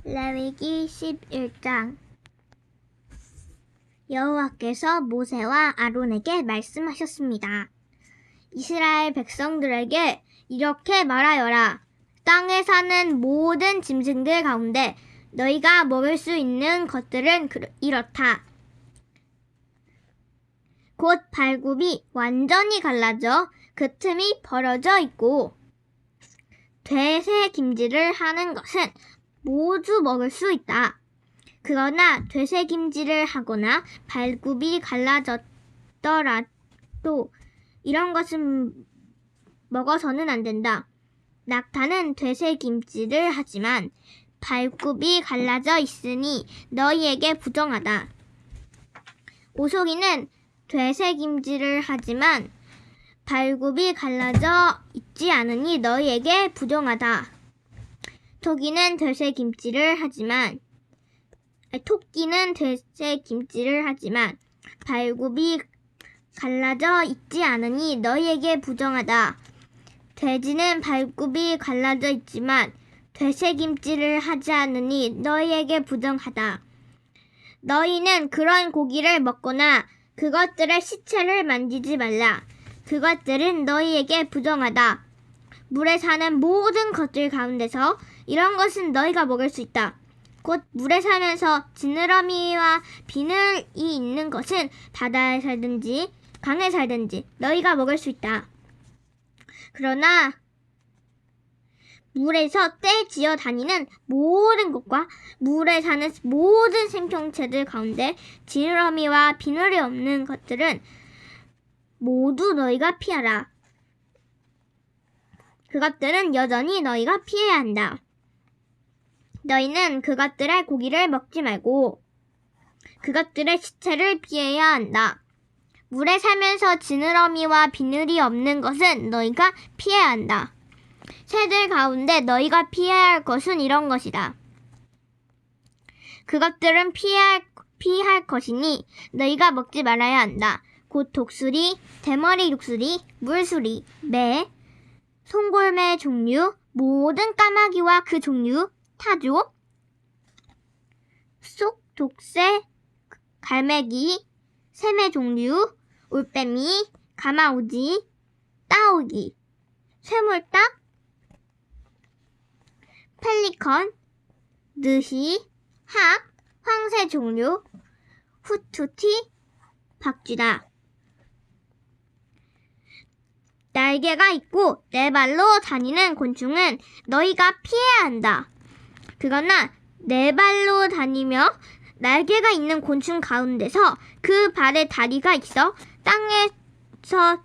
레위기 11장. 여호와께서 모세와 아론에게 말씀하셨습니다. 이스라엘 백성들에게 이렇게 말하여라. 땅에 사는 모든 짐승들 가운데 너희가 먹을 수 있는 것들은 이렇다. 곧 발굽이 완전히 갈라져 그 틈이 벌어져 있고 되새 김질을 하는 것은 모두 먹을 수 있다. 그러나 되새김질을 하거나 발굽이 갈라졌더라도 이런 것은 먹어서는 안 된다. 낙타는 되새김질을 하지만 발굽이 갈라져 있으니 너희에게 부정하다. 오소리는 되새김질을 하지만 발굽이 갈라져 있지 않으니 너희에게 부정하다. 토끼는 되새김질을 하지만 발굽이 갈라져 있지 않으니 너희에게 부정하다. 돼지는 발굽이 갈라져 있지만 되새김질을 하지 않으니 너희에게 부정하다. 너희는 그런 고기를 먹거나 그것들의 시체를 만지지 말라. 그것들은 너희에게 부정하다. 물에 사는 모든 것들 가운데서 이런 것은 너희가 먹을 수 있다. 곧 물에 살면서 지느러미와 비늘이 있는 것은 바다에 살든지 강에 살든지 너희가 먹을 수 있다. 그러나 물에서 떼지어 다니는 모든 것과 물에 사는 모든 생명체들 가운데 지느러미와 비늘이 없는 것들은 모두 너희가 피하라. 그것들은 여전히 너희가 피해야 한다. 너희는 그것들의 고기를 먹지 말고 그것들의 시체를 피해야 한다. 물에 살면서 지느러미와 비늘이 없는 것은 너희가 피해야 한다. 새들 가운데 너희가 피해야 할 것은 이런 것이다. 그것들은 피할 것이니 너희가 먹지 말아야 한다. 곧 독수리, 대머리 독수리, 물수리, 매, 송골매 종류, 모든 까마귀와 그 종류, 타조, 쏙, 독새, 갈매기, 새매 종류, 올빼미, 가마우지, 따오기, 쇠물딱, 펠리컨, 느히, 학, 황새 종류, 후투티, 박쥐다. 날개가 있고 네 발로 다니는 곤충은 너희가 피해야 한다. 그러나 네 발로 다니며 날개가 있는 곤충 가운데서 그 발에 다리가 있어 땅에서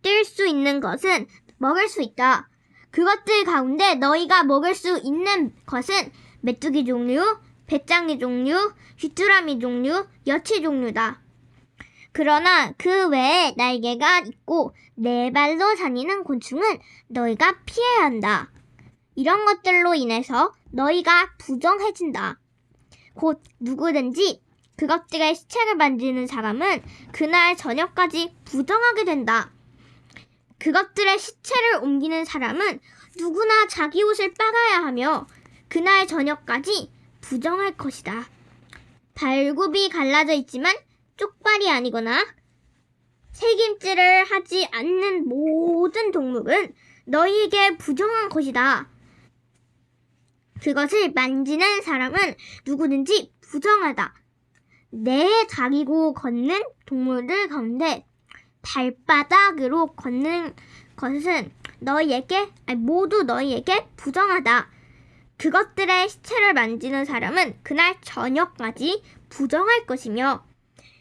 뛸 수 있는 것은 먹을 수 있다. 그것들 가운데 너희가 먹을 수 있는 것은 메뚜기 종류, 배짱이 종류, 귀뚜라미 종류, 여치 종류다. 그러나 그 외에 날개가 있고 네 발로 다니는 곤충은 너희가 피해야 한다. 이런 것들로 인해서 너희가 부정해진다. 곧 누구든지 그것들의 시체를 만지는 사람은 그날 저녁까지 부정하게 된다. 그것들의 시체를 옮기는 사람은 누구나 자기 옷을 빨아야 하며 그날 저녁까지 부정할 것이다. 발굽이 갈라져 있지만 쪽발이 아니거나 새김질을 하지 않는 모든 동물은 너희에게 부정한 것이다. 그것을 만지는 사람은 누구든지 부정하다. 내 다리고 걷는 동물들 가운데 발바닥으로 걷는 것은 모두 너희에게 부정하다. 그것들의 시체를 만지는 사람은 그날 저녁까지 부정할 것이며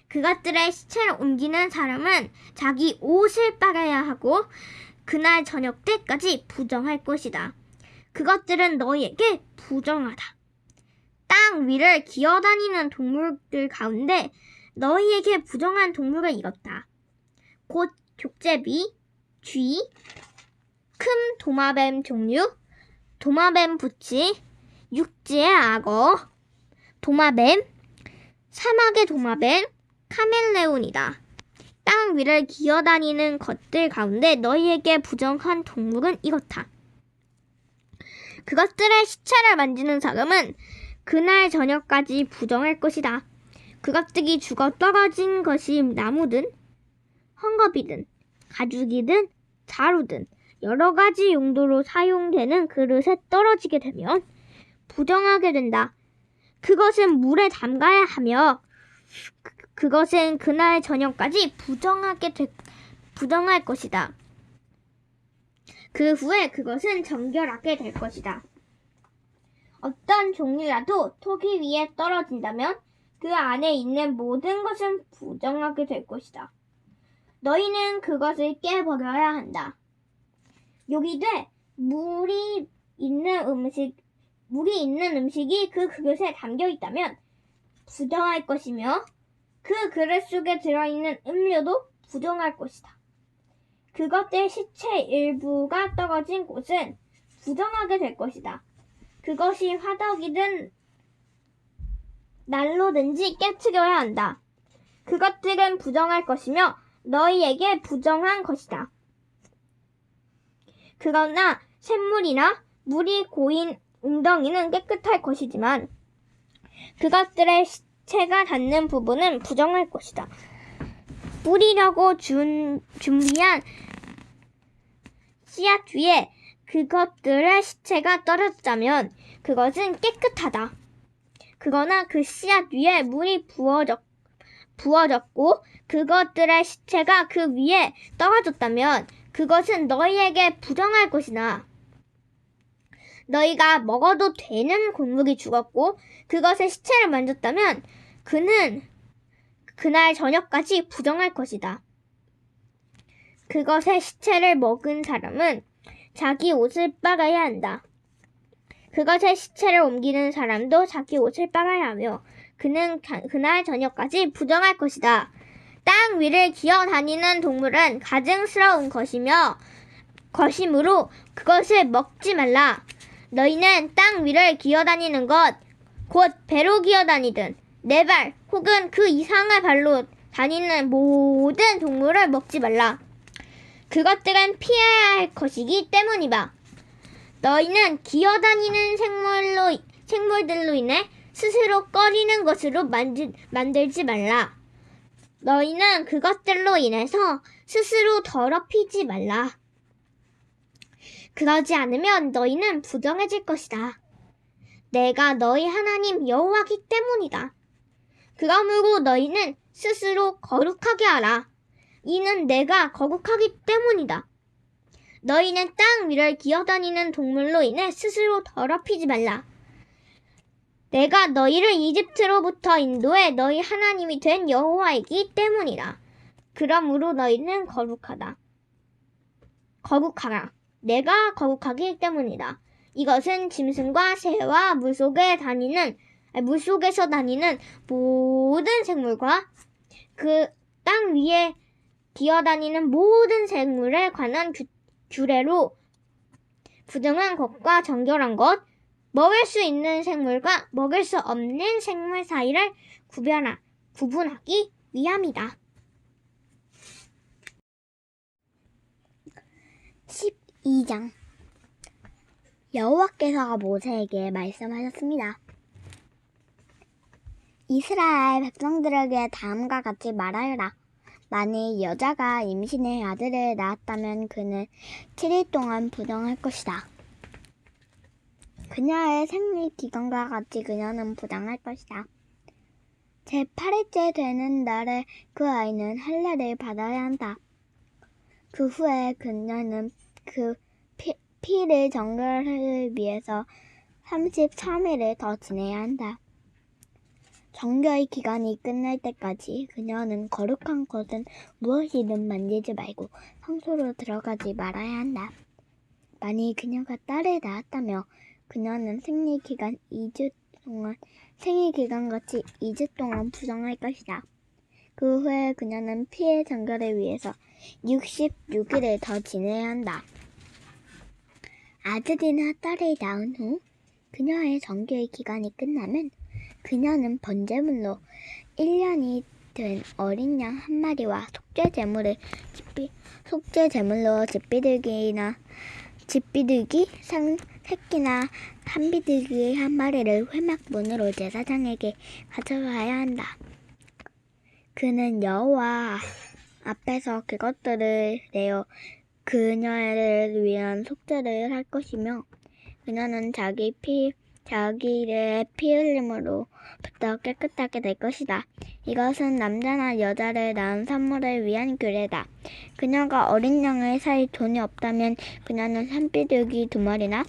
그것들의 시체를 옮기는 사람은 자기 옷을 빨아야 하고 그날 저녁 때까지 부정할 것이다. 그것들은 너희에게 부정하다. 땅 위를 기어다니는 동물들 가운데 너희에게 부정한 동물을 이뤘다. 곧 족제비, 쥐, 큰 도마뱀 종류, 도마뱀 부치, 육지의 악어, 도마뱀, 사막의 도마뱀, 카멜레온이다. 땅 위를 기어다니는 것들 가운데 너희에게 부정한 동물은 이렇다. 그것들의 시체를 만지는 사람은 그날 저녁까지 부정할 것이다. 그것들이 죽어 떨어진 것이 나무든 헝겊이든 가죽이든 자루든 여러 가지 용도로 사용되는 그릇에 떨어지게 되면 부정하게 된다. 그것은 물에 담가야 하며 그것은 그날 저녁까지 부정할 것이다. 그 후에 그것은 정결하게 될 것이다. 어떤 종류라도 토기 위에 떨어진다면 그 안에 있는 모든 것은 부정하게 될 것이다. 너희는 그것을 깨버려야 한다. 요기되 물이 있는 음식이 그 그릇에 담겨 있다면 부정할 것이며 그 그릇 속에 들어있는 음료도 부정할 것이다. 그것들 시체 일부가 떨어진 곳은 부정하게 될 것이다. 그것이 화덕이든 난로든지 깨트려야 한다. 그것들은 부정할 것이며 너희에게 부정한 것이다. 그러나 샘물이나 물이 고인 웅덩이는 깨끗할 것이지만 그것들의 시체가 닿는 부분은 부정할 것이다. 뿌리려고 준비한 씨앗 위에 그것들의 시체가 떨어졌다면 그것은 깨끗하다. 그러나 그 씨앗 위에 물이 부어졌고 그것들의 시체가 그 위에 떨어졌다면 그것은 너희에게 부정할 것이다. 너희가 먹어도 되는 곡물이 죽었고 그것의 시체를 만졌다면 그는 그날 저녁까지 부정할 것이다. 그것의 시체를 먹은 사람은 자기 옷을 빨아야 한다. 그것의 시체를 옮기는 사람도 자기 옷을 빨아야 하며 그는 그날 저녁까지 부정할 것이다. 땅 위를 기어다니는 동물은 가증스러운 것이므로 그것을 먹지 말라. 너희는 땅 위를 기어다니는 것, 곧 배로 기어다니든 네 발 혹은 그 이상의 발로 다니는 모든 동물을 먹지 말라. 그것들은 피해야 할 것이기 때문이다. 너희는 기어다니는 생물들로 인해 스스로 꺼리는 것으로 만들지 말라. 너희는 그것들로 인해서 스스로 더럽히지 말라. 그러지 않으면 너희는 부정해질 것이다. 내가 너희 하나님 여호와이기 때문이다. 그러므로 너희는 스스로 거룩하게 하라. 이는 내가 거룩하기 때문이다. 너희는 땅 위를 기어다니는 동물로 인해 스스로 더럽히지 말라. 내가 너희를 이집트로부터 인도해 너희 하나님이 된 여호와이기 때문이다. 그러므로 너희는 거룩하라. 내가 거룩하기 때문이다. 이것은 짐승과 새와 물속에서 다니는 모든 생물과 그 땅 위에 기어다니는 모든 생물에 관한 규례로 부정한 것과 정결한 것, 먹을 수 있는 생물과 먹을 수 없는 생물 사이를 구분하기 위함이다. 12장 여호와께서 모세에게 말씀하셨습니다. 이스라엘 백성들에게 다음과 같이 말하여라. 만일 여자가 임신해 아들을 낳았다면 그는 7일 동안 부정할 것이다. 그녀의 생리 기간과 같이 그녀는 부정할 것이다. 제8일째 되는 날에 그 아이는 할례를 받아야 한다. 그 후에 그녀는 그 피를 정결하기 위해서 33일을 더 지내야 한다. 정결의 기간이 끝날 때까지 그녀는 거룩한 것은 무엇이든 만지지 말고 성소로 들어가지 말아야 한다. 만일 그녀가 딸을 낳았다며 그녀는 생리기간같이 2주 동안 부정할 것이다. 그 후에 그녀는 피의 정결을 위해서 66일을 더 지내야 한다. 아들이나 딸을 낳은 후 그녀의 정결의 기간이 끝나면 그녀는 번제물로 1년이 된 어린 양 한 마리와 속죄제물로 집비들기나 집비둘기 새끼나 산비둘기 한 마리를 회막문으로 제사장에게 가져가야 한다. 그는 여호와 앞에서 그것들을 내어 그녀를 위한 속죄를 할 것이며 그녀는 자기의 피 흘림으로부터 깨끗하게 될 것이다. 이것은 남자나 여자를 낳은 산모를 위한 규례다. 그녀가 어린 양을 살 돈이 없다면 그녀는 산비둘기 2마리나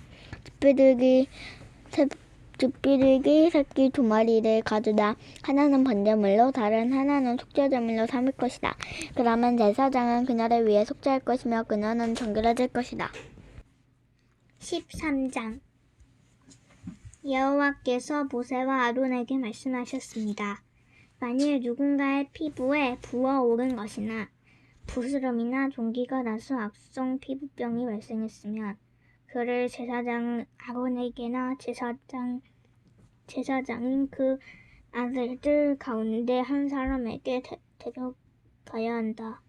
집비둘기 새끼 2마리를 가져다 하나는 번제물로 다른 하나는 속죄제물로 삼을 것이다. 그러면 제사장은 그녀를 위해 속죄할 것이며 그녀는 정결해질 것이다. 13장 여호와께서 모세와 아론에게 말씀하셨습니다. 만일 누군가의 피부에 부어오른 것이나 부스럼이나 종기가 나서 악성 피부병이 발생했으면 그를 제사장 아론에게나 제사장인 그 아들들 가운데 한 사람에게 데려가야 한다.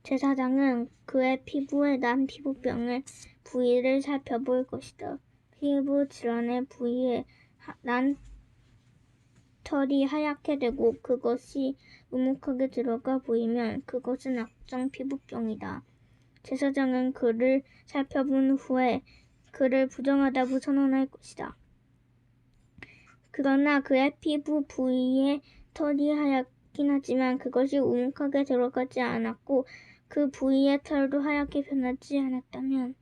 제사장은 그의 피부에 난 피부병의 부위를 살펴볼 것이다. 피부 질환의 부위에 난 털이 하얗게 되고 그것이 우묵하게 들어가 보이면 그것은 악성 피부병이다. 제사장은 그를 살펴본 후에 그를 부정하다고 선언할 것이다. 그러나 그의 피부 부위에 털이 하얗긴 하지만 그것이 우묵하게 들어가지 않았고 그 부위의 털도 하얗게 변하지 않았다면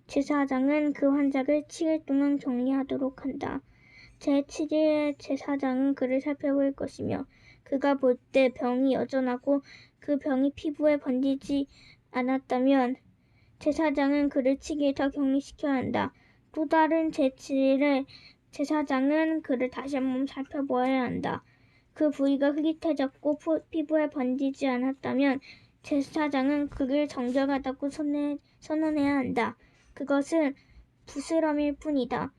제사장은 그 환자를 7일 동안 격리하도록 한다. 제7일에 제사장은 그를 살펴볼 것이며 그가 볼 때 병이 여전하고 그 병이 피부에 번지지 않았다면 제사장은 그를 7일 더 격리시켜야 한다. 또 다른 제7일에 제사장은 그를 다시 한번 살펴보아야 한다. 그 부위가 흐릿해졌고 피부에 번지지 않았다면 제사장은 그를 정결하다고 선언해야 한다. 그것은 부스럼일 뿐이다.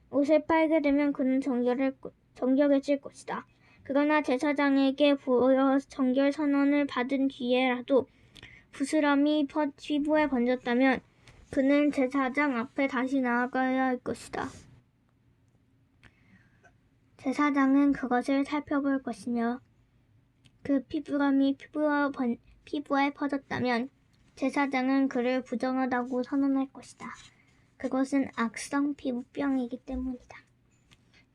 옷을 빨게 되면 그는 정결해질 것이다. 그러나 제사장에게 보여 정결 선언을 받은 뒤에라도 부스럼이 피부에 번졌다면 그는 제사장 앞에 다시 나아가야 할 것이다. 제사장은 그것을 살펴볼 것이며 그 피부감이 피부에 퍼졌다면 제사장은 그를 부정하다고 선언할 것이다. 그것은 악성 피부병이기 때문이다.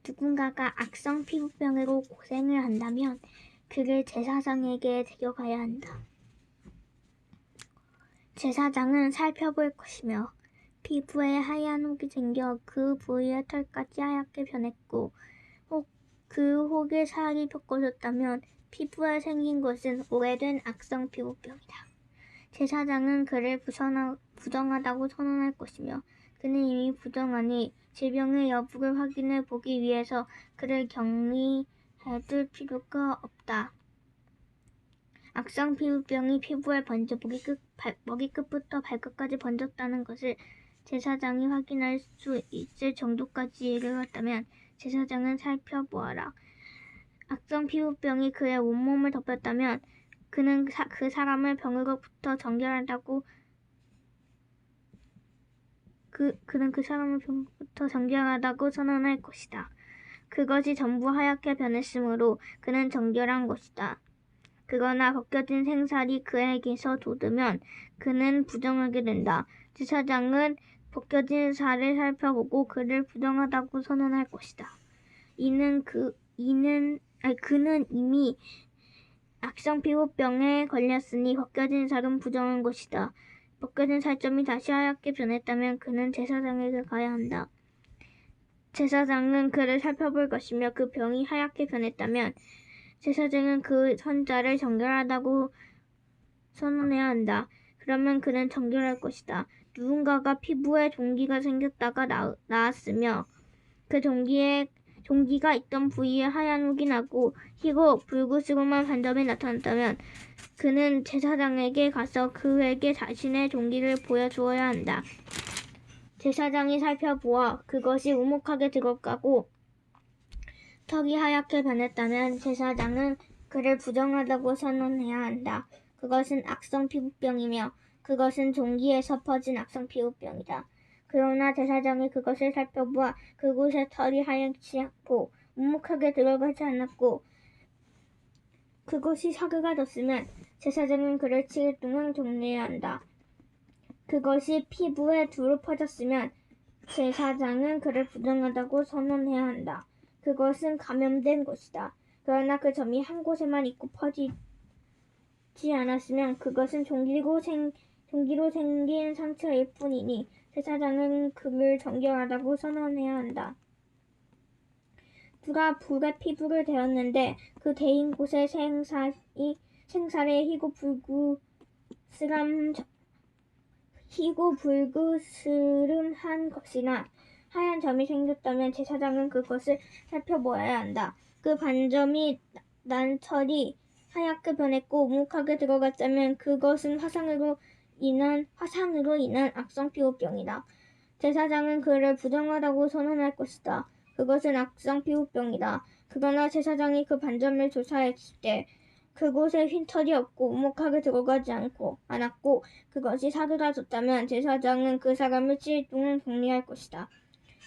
누군가가 악성 피부병으로 고생을 한다면 그를 제사장에게 데려가야 한다. 제사장은 살펴볼 것이며 피부에 하얀 혹이 생겨 그 부위의 털까지 하얗게 변했고 그 혹에 살이 벗겨졌다면 피부에 생긴 것은 오래된 악성 피부병이다. 제사장은 그를 부정하다고 선언할 것이며 그는 이미 부정하니 질병의 여부를 확인해 보기 위해서 그를 격리해둘 필요가 없다. 악성 피부병이 피부에 번져 머리 끝부터 발끝까지 번졌다는 것을 제사장이 확인할 수 있을 정도까지 이르렀다면 제사장은 살펴보아라. 악성 피부병이 그의 온몸을 덮였다면 그는 그 사람을 병으로부터 정결하다고 선언할 것이다. 그것이 전부 하얗게 변했으므로 그는 정결한 것이다. 그러나 벗겨진 생살이 그에게서 돋으면 그는 부정하게 된다. 제사장은 벗겨진 살을 살펴보고 그를 부정하다고 선언할 것이다. 그는 이미 악성 피부병에 걸렸으니 벗겨진 살은 부정한 것이다. 벗겨진 살점이 다시 하얗게 변했다면 그는 제사장에게 가야 한다. 제사장은 그를 살펴볼 것이며 그 병이 하얗게 변했다면 제사장은 그 환자를 정결하다고 선언해야 한다. 그러면 그는 정결할 것이다. 누군가가 피부에 종기가 생겼다가 나았으며 그 종기가 있던 부위에 하얀 혹이 나고 희고 붉으스름한 반점이 나타났다면 그는 제사장에게 가서 그에게 자신의 종기를 보여주어야 한다. 제사장이 살펴보아 그것이 우묵하게 들어가고 턱이 하얗게 변했다면 제사장은 그를 부정하다고 선언해야 한다. 그것은 악성 피부병이며 그것은 종기에서 퍼진 악성 피부병이다. 그러나 제사장이 그것을 살펴보아 그곳에 털이 하얗지 않고 묵묵하게 들어가지 않았고 그것이 사그가 졌으면 제사장은 그를 7일 동안 격리해야 한다. 그것이 피부에 두루 퍼졌으면 제사장은 그를 부정하다고 선언해야 한다. 그것은 감염된 것이다. 그러나 그 점이 한 곳에만 있고 퍼지지 않았으면 그것은 종기로 생긴 상처일 뿐이니 제사장은 그를 정결하다고 선언해야 한다. 누가 불에 피부를 대었는데 그 대인 곳에 생살에 희고 불그스름한 것이나 하얀 점이 생겼다면 제사장은 그것을 살펴보아야 한다. 그 반점이 난 털이 하얗게 변했고 우묵하게 들어갔다면 그것은 화상으로 인한 악성 피부병이다. 제사장은 그를 부정하다고 선언할 것이다. 그것은 악성 피부병이다. 그러나 제사장이 그 반점을 조사했을 때 그곳에 흰 털이 없고 우묵하게 들어가지 않았고 그것이 사그라 졌다면 제사장은 그 사람을 7일 동안 격리할 것이다.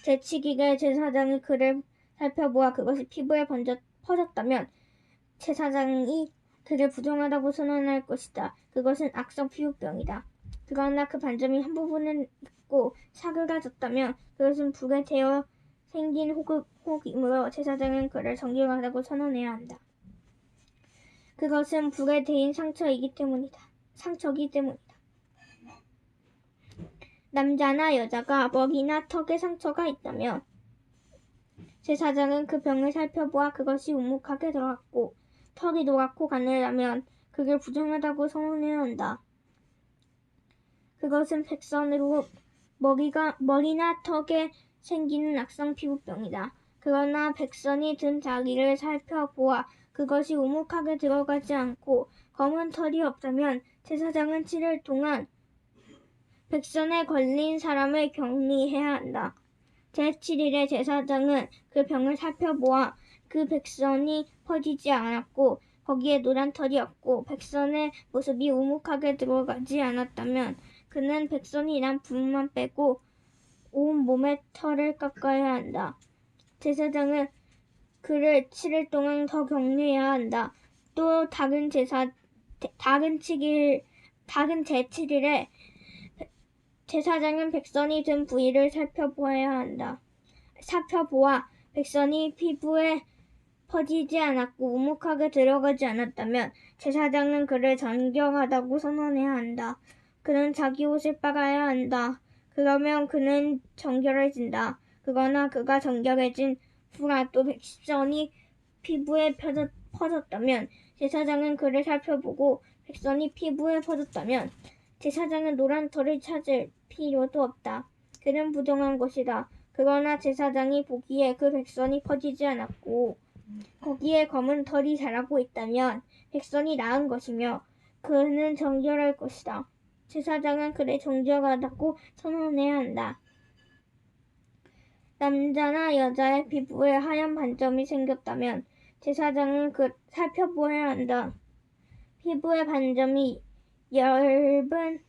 제7일에 제사장이 그를 살펴보아 그것이 피부에 퍼졌다면 제사장이 그를 부정하다고 선언할 것이다. 그것은 악성 피부병이다. 그러나 그 반점이 한 부분은 있고 사그라 졌다면 그것은 불에 태어 생긴 혹이므로 제사장은 그를 정결하다고 선언해야 한다. 그것은 불에 대인 상처이기 때문이다. 남자나 여자가 머리나 턱에 상처가 있다면 제사장은 그 병을 살펴보아 그것이 우묵하게 들어갔고 털이 노랗고 가늘다면 그를 부정하다고 선언해야 한다. 그것은 백선으로 머리나 턱에 생기는 악성 피부병이다. 그러나 백선이 든 자리를 살펴보아 그것이 우묵하게 들어가지 않고 검은 털이 없다면 제사장은 7일 동안 백선에 걸린 사람을 격리해야 한다. 제7일에 제사장은 그 병을 살펴보아 그 백선이 퍼지지 않았고 거기에 노란 털이 없고 백선의 모습이 우묵하게 들어가지 않았다면 그는 백선이 난 부분만 빼고 온 몸의 털을 깎아야 한다. 제사장은 그를 7일 동안 더 격리해야 한다. 또 다른 제7일에 제사장은 백선이 든 부위를 살펴보아 백선이 피부에 퍼지지 않았고 우묵하게 들어가지 않았다면 제사장은 그를 정결하다고 선언해야 한다. 그는 자기 옷을 빨아야 한다. 그러면 그는 정결해진다. 그러나 그가 정결해진 후라도 백선이 피부에 퍼졌다면 제사장은 그를 살펴보고 백선이 피부에 퍼졌다면 제사장은 노란 털을 찾을 필요도 없다. 그는 부정한 것이다. 그러나 제사장이 보기에 그 백선이 퍼지지 않았고 거기에 검은 털이 자라고 있다면 백선이 나은 것이며 그는 정결할 것이다. 제사장은 그를 정결하다고 선언해야 한다. 남자나 여자의 피부에 하얀 반점이 생겼다면 제사장은 살펴보아야 한다. 피부의 반점이 엷은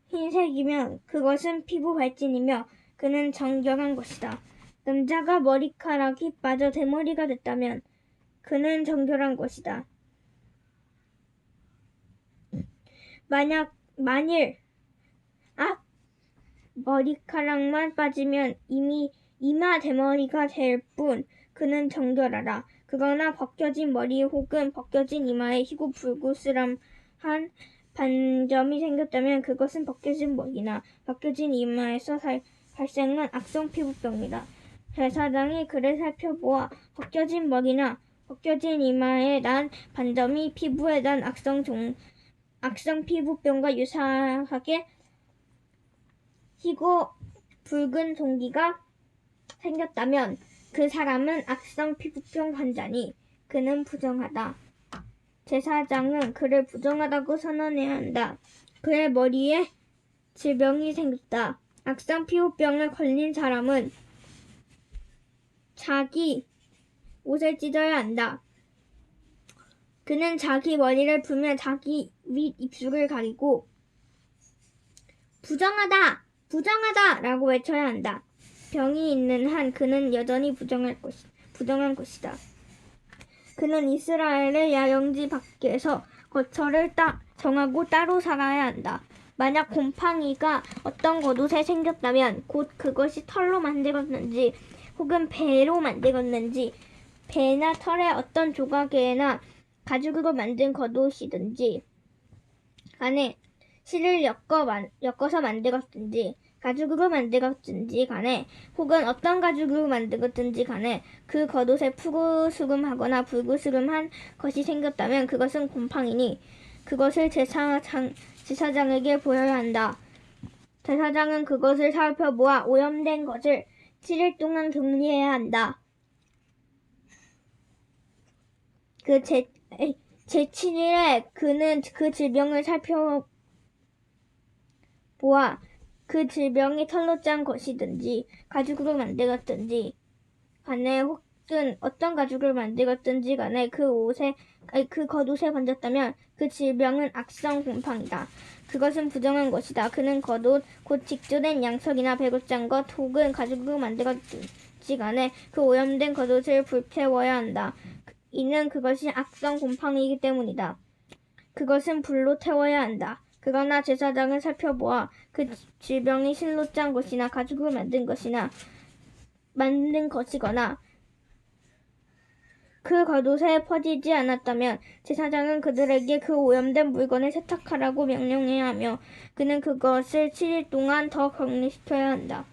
흰색이면 그것은 피부 발진이며 그는 정결한 것이다. 남자가 머리카락이 빠져 대머리가 됐다면 그는 정결한 것이다. 만일 머리카락만 빠지면 이미 이마 대머리가 될 뿐 그는 정결하다. 그러나 벗겨진 머리 혹은 벗겨진 이마에 희고 불구스름한 반점이 생겼다면 그것은 벗겨진 머리나 벗겨진 이마에서 발생한 악성 피부병이다. 제사장이 그를 살펴보아 벗겨진 머리나 벗겨진 이마에 난 반점이 피부에 난 악성 피부병과 유사하게 희고 붉은 종기가 생겼다면 그 사람은 악성 피부병 환자니 그는 부정하다. 제사장은 그를 부정하다고 선언해야 한다. 그의 머리에 질병이 생겼다. 악성 피부병에 걸린 사람은 자기 옷을 찢어야 한다. 그는 자기 머리를 풀며 자기 윗 입술을 가리고 부정하다! 부정하다! 라고 외쳐야 한다. 병이 있는 한 그는 여전히 부정한 것이다. 그는 이스라엘의 야영지 밖에서 거처를 정하고 따로 살아야 한다. 만약 곰팡이가 어떤 겉옷에 생겼다면 곧 그것이 털로 만들었는지 혹은 배로 만들었는지 배나 털의 어떤 조각에나 가죽으로 만든 겉옷이든지 간에 실을 엮어서 만들었든지 가죽으로 만들었든지 간에 혹은 어떤 가죽으로 만들었든지 간에 그 겉옷에 푸르스름하거나 붉으스름한 것이 생겼다면 그것은 곰팡이니 그것을 제사장에게 보여야 한다. 제사장은 그것을 살펴보아 오염된 것을 7일 동안 격리해야 한다. 제7일에 그는 그 질병을 살펴보아 그 질병이 털로 짠 것이든지 가죽으로 만들었든지 간에 혹은 어떤 가죽을 만들었든지 간에 그 겉옷에 번졌다면 그 질병은 악성 곰팡이다. 그것은 부정한 것이다. 그는 겉옷 곧 직조된 양석이나 배로 짠 것 혹은 가죽으로 만들었든지 간에 그 오염된 겉옷을 불태워야 한다. 이는 그것이 악성 곰팡이이기 때문이다. 그것은 불로 태워야 한다. 그러나 제사장은 살펴보아 그 질병이 실로 짠 것이나 가죽으로 만든 것이거나 그 겉옷에 퍼지지 않았다면 제사장은 그들에게 그 오염된 물건을 세탁하라고 명령해야 하며 그는 그것을 7일 동안 더 격리시켜야 한다.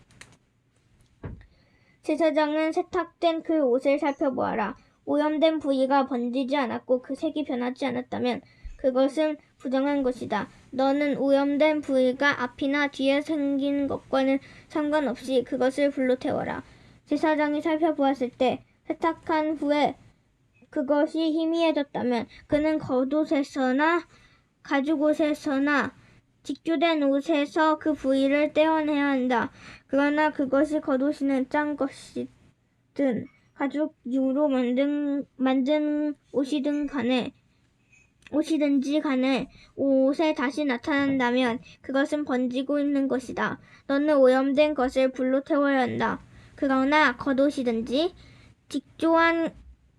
제사장은 세탁된 그 옷을 살펴보아라. 오염된 부위가 번지지 않았고 그 색이 변하지 않았다면 그것은 부정한 것이다. 너는 오염된 부위가 앞이나 뒤에 생긴 것과는 상관없이 그것을 불로 태워라. 제사장이 살펴보았을 때 세탁한 후에 그것이 희미해졌다면 그는 겉옷에서나 가죽옷에서나 직조된 옷에서 그 부위를 떼어내야 한다. 그러나 그것이 겉옷이는 짠 것이든 가죽으로 만든 옷이든지 간에 옷에 다시 나타난다면 그것은 번지고 있는 것이다. 너는 오염된 것을 불로 태워야 한다. 그러나 겉옷이든지 직조한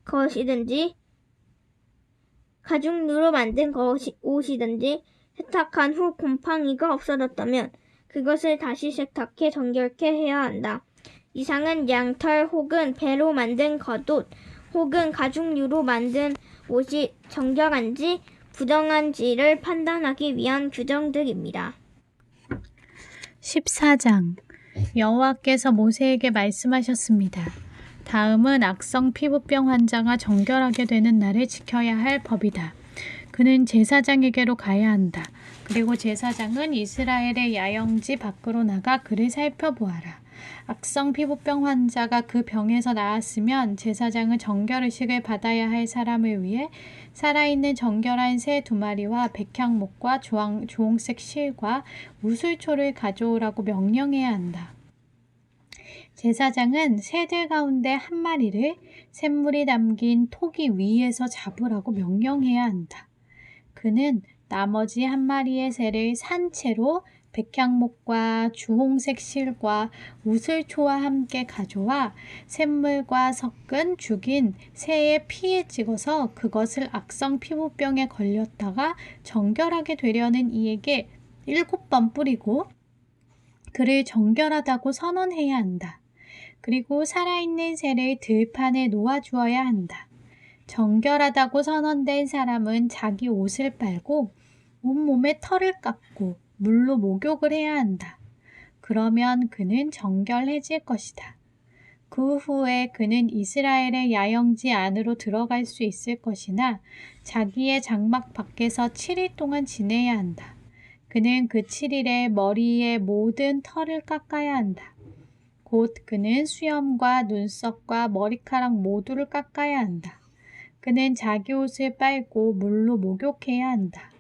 것이든지 가죽으로 만든 옷이든지 세탁한 후 곰팡이가 없어졌다면 그것을 다시 세탁해 정결케 해야 한다. 이상은 양털 혹은 배로 만든 겉옷 혹은 가죽류로 만든 옷이 정결한지 부정한지를 판단하기 위한 규정들입니다. 14장 여호와께서 모세에게 말씀하셨습니다. 다음은 악성 피부병 환자가 정결하게 되는 날을 지켜야 할 법이다. 그는 제사장에게로 가야 한다. 그리고 제사장은 이스라엘의 야영지 밖으로 나가 그를 살펴보아라. 악성 피부병 환자가 그 병에서 나았으면 제사장은 정결의식을 받아야 할 사람을 위해 살아있는 정결한 새 2마리와 백향목과 주홍색 실과 우슬초를 가져오라고 명령해야 한다. 제사장은 새들 가운데 1마리를 샘물이 담긴 토기 위에서 잡으라고 명령해야 한다. 그는 나머지 1마리의 새를 산채로 백향목과 주홍색 실과 우슬초와 함께 가져와 샘물과 섞은 죽인 새의 피에 찍어서 그것을 악성 피부병에 걸렸다가 정결하게 되려는 이에게 7번 뿌리고 그를 정결하다고 선언해야 한다. 그리고 살아있는 새를 들판에 놓아주어야 한다. 정결하다고 선언된 사람은 자기 옷을 빨고 온몸에 털을 깎고 물로 목욕을 해야 한다. 그러면 그는 정결해질 것이다. 그 후에 그는 이스라엘의 야영지 안으로 들어갈 수 있을 것이나 자기의 장막 밖에서 7일 동안 지내야 한다. 그는 그 7일에 머리의 모든 털을 깎아야 한다. 곧 그는 수염과 눈썹과 머리카락 모두를 깎아야 한다. 그는 자기 옷을 빨고 물로 목욕해야 한다.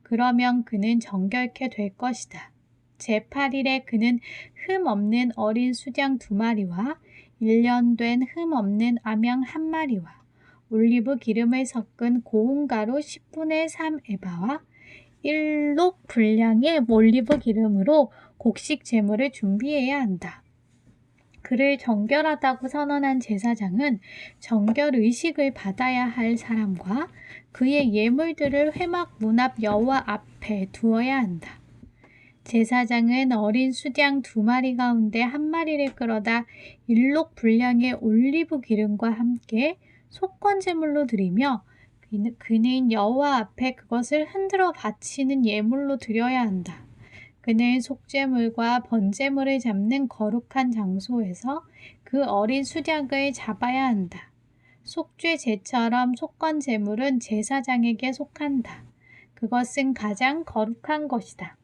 그러면 그는 정결케 될 것이다. 제8일에 그는 흠 없는 어린 수장 2마리와 1년 된 흠 없는 암양 1마리와 올리브 기름을 섞은 고운 가루 10분의 3 에바와 1록 분량의 올리브 기름으로 곡식 제물을 준비해야 한다. 그를 정결하다고 선언한 제사장은 정결 의식을 받아야 할 사람과 그의 예물들을 회막 문 앞 여호와 앞에 두어야 한다. 제사장은 어린 수양 2마리 가운데 1마리를 끌어다 1록 분량의 올리브 기름과 함께 속건 제물로 드리며 그는 여호와 앞에 그것을 흔들어 바치는 예물로 드려야 한다. 그는 속죄물과 번제물을 잡는 거룩한 장소에서 그 어린 수양을 잡아야 한다. 속죄제처럼 속건 제물은 제사장에게 속한다. 그것은 가장 거룩한 것이다.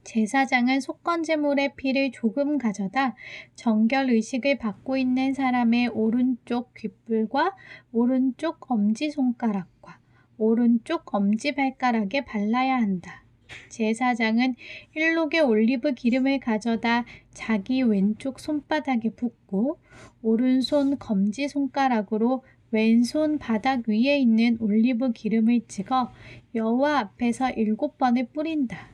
제사장은 속건 제물의 피를 조금 가져다 정결 의식을 받고 있는 사람의 오른쪽 귓불과 오른쪽 엄지손가락과 오른쪽 엄지발가락에 발라야 한다. 제사장은 1록의 올리브 기름을 가져다 자기 왼쪽 손바닥에 붓고 오른손 검지손가락으로 왼손 바닥 위에 있는 올리브 기름을 찍어 여호와 앞에서 7번을 뿌린다.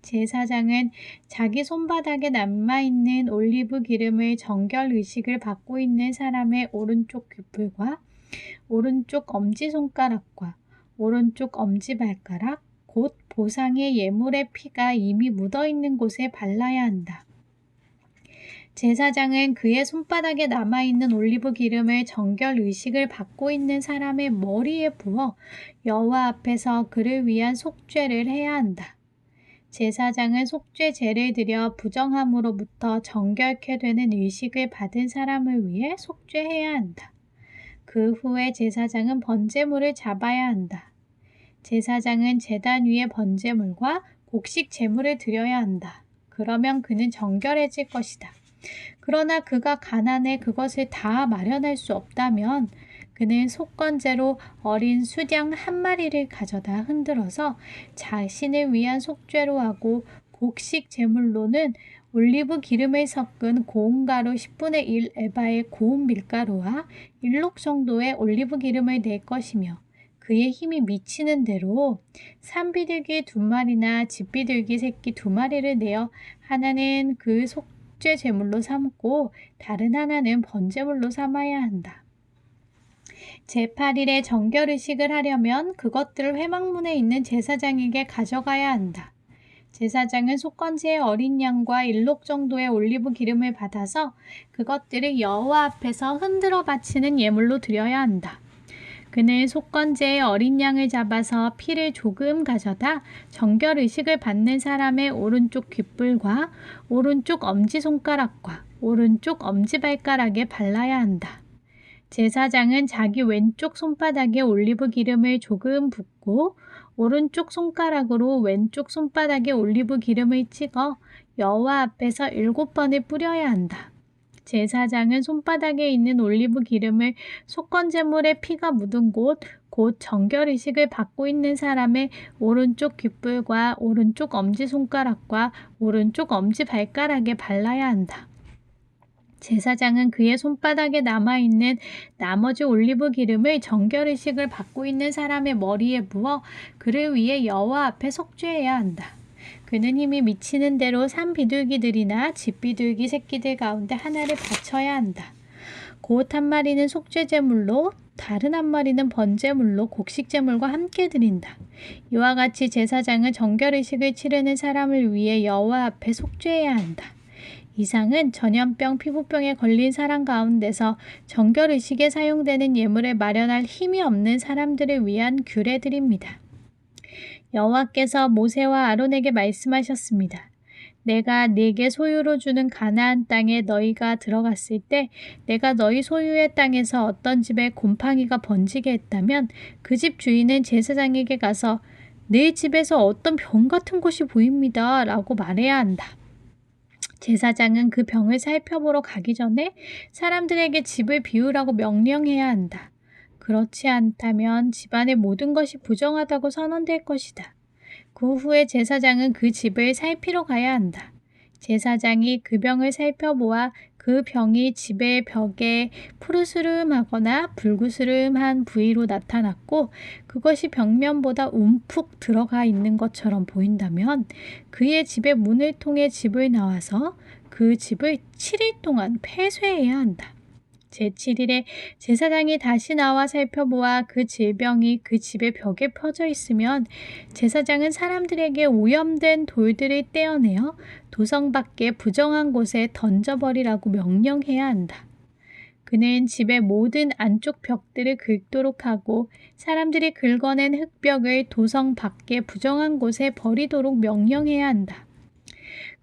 제사장은 자기 손바닥에 남아있는 올리브 기름을 정결 의식을 받고 있는 사람의 오른쪽 귓불과 오른쪽 엄지손가락과 오른쪽 엄지발가락 곧 보상의 예물의 피가 이미 묻어있는 곳에 발라야 한다. 제사장은 그의 손바닥에 남아있는 올리브 기름을 정결 의식을 받고 있는 사람의 머리에 부어 여호와 앞에서 그를 위한 속죄를 해야 한다. 제사장은 속죄제를 드려 부정함으로부터 정결케 되는 의식을 받은 사람을 위해 속죄해야 한다. 그 후에 제사장은 번제물을 잡아야 한다. 제사장은 제단 위에 번제물과 곡식 제물을 드려야 한다. 그러면 그는 정결해질 것이다. 그러나 그가 가난해 그것을 다 마련할 수 없다면 그는 속건제로 어린 수양 1마리를 가져다 흔들어서 자신을 위한 속죄로 하고 곡식 제물로는 올리브 기름을 섞은 고운 가루 10분의 1 에바의 고운 밀가루와 1록 정도의 올리브 기름을 낼 것이며 그의 힘이 미치는 대로 산비둘기 2마리나 집비둘기 새끼 2마리를 내어 하나는 그 속죄 제물로 삼고 다른 하나는 번제물로 삼아야 한다. 제8일에 정결의식을 하려면 그것들을 회막문에 있는 제사장에게 가져가야 한다. 제사장은 속건제의 어린 양과 1록 정도의 올리브 기름을 받아서 그것들을 여호와 앞에서 흔들어 바치는 예물로 드려야 한다. 그는 속건제의 어린 양을 잡아서 피를 조금 가져다 정결의식을 받는 사람의 오른쪽 귓불과 오른쪽 엄지손가락과 오른쪽 엄지발가락에 발라야 한다. 제사장은 자기 왼쪽 손바닥에 올리브 기름을 조금 붓고 오른쪽 손가락으로 왼쪽 손바닥에 올리브 기름을 찍어 여호와 앞에서 7번을 뿌려야 한다. 제사장은 손바닥에 있는 올리브 기름을 속건제물의 피가 묻은 곳, 곧 정결의식을 받고 있는 사람의 오른쪽 귓불과 오른쪽 엄지손가락과 오른쪽 엄지발가락에 발라야 한다. 제사장은 그의 손바닥에 남아있는 나머지 올리브 기름을 정결의식을 받고 있는 사람의 머리에 부어 그를 위해 여호와 앞에 속죄해야 한다. 그는 힘이 미치는 대로 산비둘기들이나 집비둘기 새끼들 가운데 하나를 바쳐야 한다. 곧 1마리는 속죄제물로 다른 1마리는 번제물로 곡식제물과 함께 드린다. 이와 같이 제사장은 정결의식을 치르는 사람을 위해 여호와 앞에 속죄해야 한다. 이상은 전염병, 피부병에 걸린 사람 가운데서 정결의식에 사용되는 예물을 마련할 힘이 없는 사람들을 위한 규례들입니다. 여호와께서 모세와 아론에게 말씀하셨습니다. 내가 네게 소유로 주는 가나안 땅에 너희가 들어갔을 때 내가 너희 소유의 땅에서 어떤 집에 곰팡이가 번지게 했다면 그 집 주인은 제사장에게 가서 내 집에서 어떤 병 같은 것이 보입니다 라고 말해야 한다. 제사장은 그 병을 살펴보러 가기 전에 사람들에게 집을 비우라고 명령해야 한다. 그렇지 않다면 집안의 모든 것이 부정하다고 선언될 것이다. 그 후에 제사장은 그 집을 살피러 가야 한다. 제사장이 그 병을 살펴보아 그 병이 집의 벽에 푸르스름하거나 불구스름한 부위로 나타났고 그것이 벽면보다 움푹 들어가 있는 것처럼 보인다면 그의 집의 문을 통해 집을 나와서 그 집을 7일 동안 폐쇄해야 한다. 제7일에 제사장이 다시 나와 살펴보아 그 질병이 그 집의 벽에 퍼져 있으면 제사장은 사람들에게 오염된 돌들을 떼어내어 도성 밖에 부정한 곳에 던져버리라고 명령해야 한다. 그는 집의 모든 안쪽 벽들을 긁도록 하고 사람들이 긁어낸 흙벽을 도성 밖에 부정한 곳에 버리도록 명령해야 한다.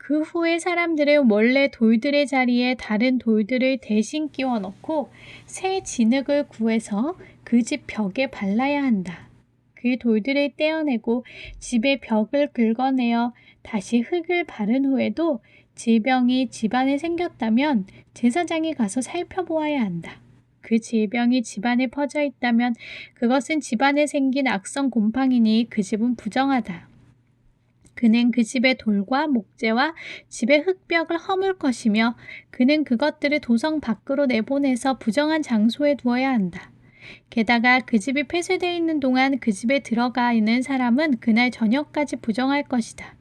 그 후에 사람들은 원래 돌들의 자리에 다른 돌들을 대신 끼워 넣고 새 진흙을 구해서 그 집 벽에 발라야 한다. 그 돌들을 떼어내고 집의 벽을 긁어내어 다시 흙을 바른 후에도 질병이 집안에 생겼다면 제사장이 가서 살펴보아야 한다. 그 질병이 집안에 퍼져 있다면 그것은 집안에 생긴 악성 곰팡이니 그 집은 부정하다. 그는 그 집의 돌과 목재와 집의 흙벽을 허물 것이며 그는 그것들을 도성 밖으로 내보내서 부정한 장소에 두어야 한다. 게다가 그 집이 폐쇄되어 있는 동안 그 집에 들어가 있는 사람은 그날 저녁까지 부정할 것이다.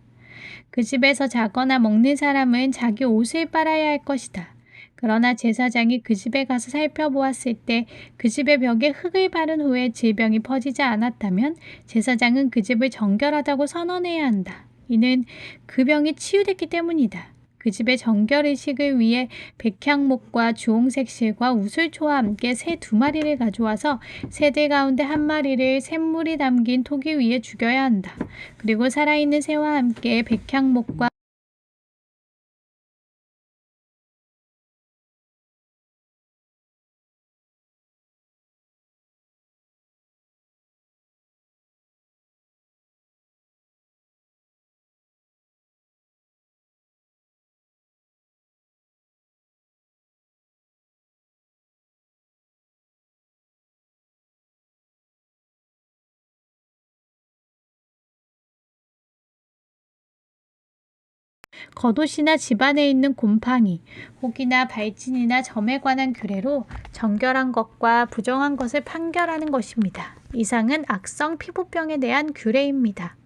그 집에서 자거나 먹는 사람은 자기 옷을 빨아야 할 것이다. 그러나 제사장이 그 집에 가서 살펴보았을 때 그 집의 벽에 흙을 바른 후에 질병이 퍼지지 않았다면 제사장은 그 집을 정결하다고 선언해야 한다. 이는 그 병이 치유됐기 때문이다. 그 집의 정결의식을 위해 백향목과 주홍색 실과 우슬초와 함께 새 2마리를 가져와서 새들 가운데 1마리를 샘물이 담긴 토기 위에 죽여야 한다. 그리고 살아있는 새와 함께 백향목과 겉옷이나 집안에 있는 곰팡이, 혹이나 발진이나 점에 관한 규례로 정결한 것과 부정한 것을 판결하는 것입니다. 이상은 악성 피부병에 대한 규례입니다.